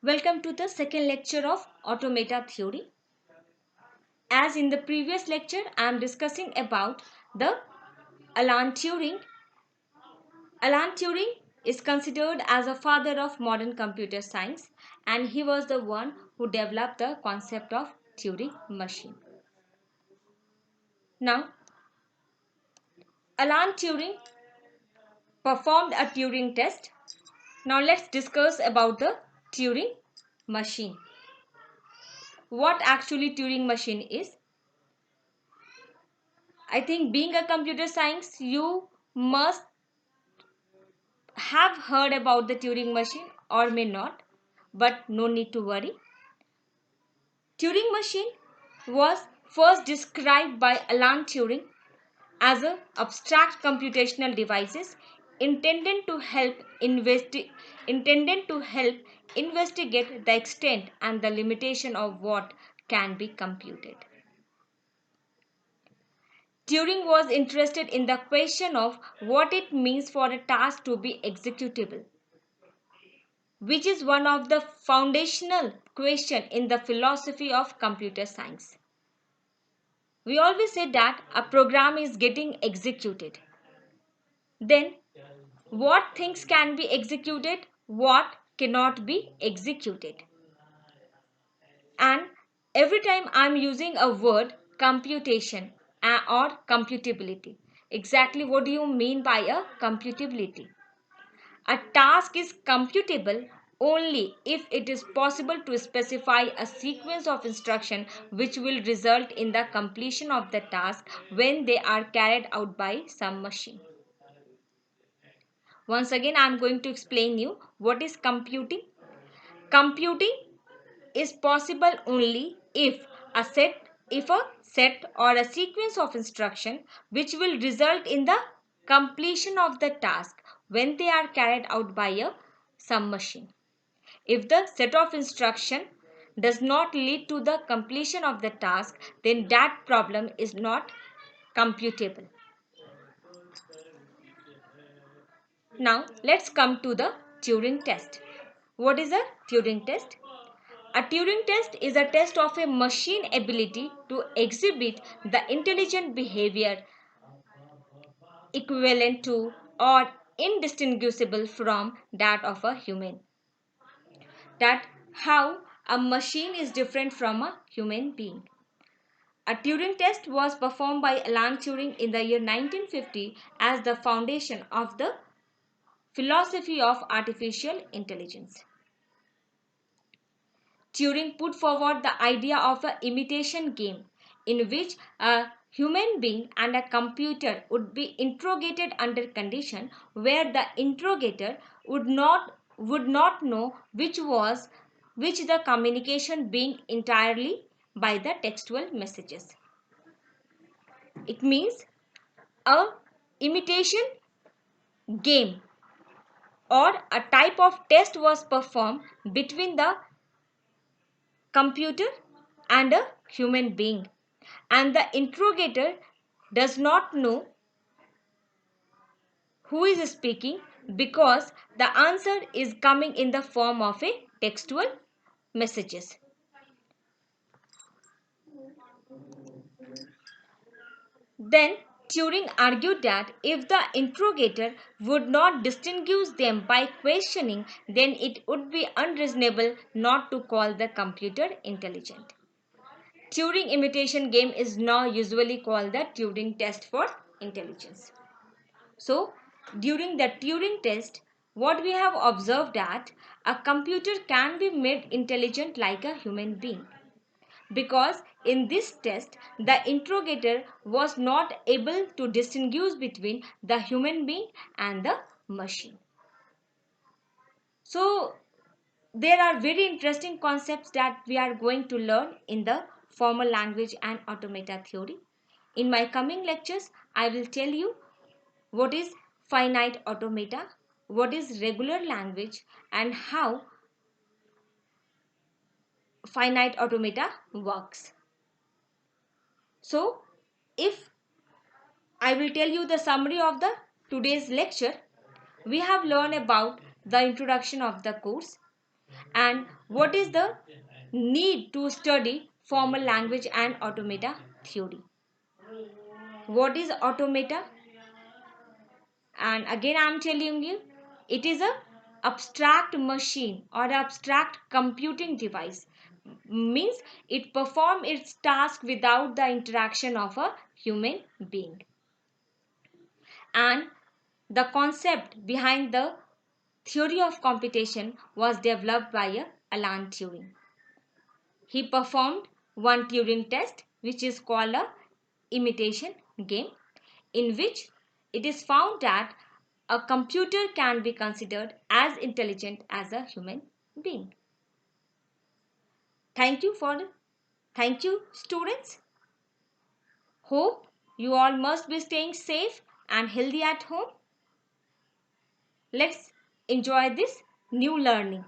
Welcome to the second lecture of automata theory. As in the previous lecture, I am discussing about the Alan Turing. Alan Turing is considered as a father of modern computer science, and he was the one who developed the concept of Turing machine. Now, Alan Turing performed a Turing test. Now let's discuss about the Turing machine. What actually Turing machine is? I think being a computer science, you must have heard about the Turing machine or may not, but no need to worry. Turing machine was first described by Alan Turing as a abstract computational devices intended to help investigate the extent and the limitation of what can be computed. Turing was interested in the question of what it means for a task to be executable, which is one of the foundational questions in the philosophy of computer science. We always say that a program is getting executed. Then, what things can be executed, what cannot be executed. And every time I'm using a word computation or computability, exactly what do you mean by a computability? A task is computable only if it is possible to specify a sequence of instruction which will result in the completion of the task when they are carried out by some machine. Once again, I am going to explain you what is computing. Computing is possible only if a set or a sequence of instruction which will result in the completion of the task when they are carried out by some machine. If the set of instruction does not lead to the completion of the task, then that problem is not computable. Now let's come to the Turing test. What is a Turing test? A Turing test is a test of a machine ability to exhibit the intelligent behavior equivalent to or indistinguishable from that of a human. That how a machine is different from a human being. A Turing test was performed by Alan Turing in the year 1950 as the foundation of the philosophy of artificial intelligence. Turing put forward the idea of an imitation game in which a human being and a computer would be interrogated under condition where the interrogator would not know which the communication being entirely by the textual messages. It means a imitation game or a type of test was performed between the computer and a human being, and the interrogator does not know who is speaking because the answer is coming in the form of a textual messages. Then Turing argued that if the interrogator would not distinguish them by questioning, then it would be unreasonable not to call the computer intelligent. Turing imitation game is now usually called the Turing test for intelligence. So, during the Turing test, what we have observed that a computer can be made intelligent like a human being, because in this test the interrogator was not able to distinguish between the human being and the machine. So there are very interesting concepts that we are going to learn in the formal language and automata theory. In my coming lectures, I will tell you what is finite automata, what is regular language, and how finite automata works. So if I will tell you the summary of the today's lecture, we have learned about the introduction of the course, And what is the need to study formal language and automata theory? What is automata? And again I am telling you, it is a abstract machine or abstract computing device. Means it perform its task without the interaction of a human being. And the concept behind the theory of computation was developed by Alan Turing. He performed one Turing test, which is called a imitation game, in which it is found that a computer can be considered as intelligent as a human being. Thank you students. Hope you all must be staying safe and healthy at home. Let's enjoy this new learning.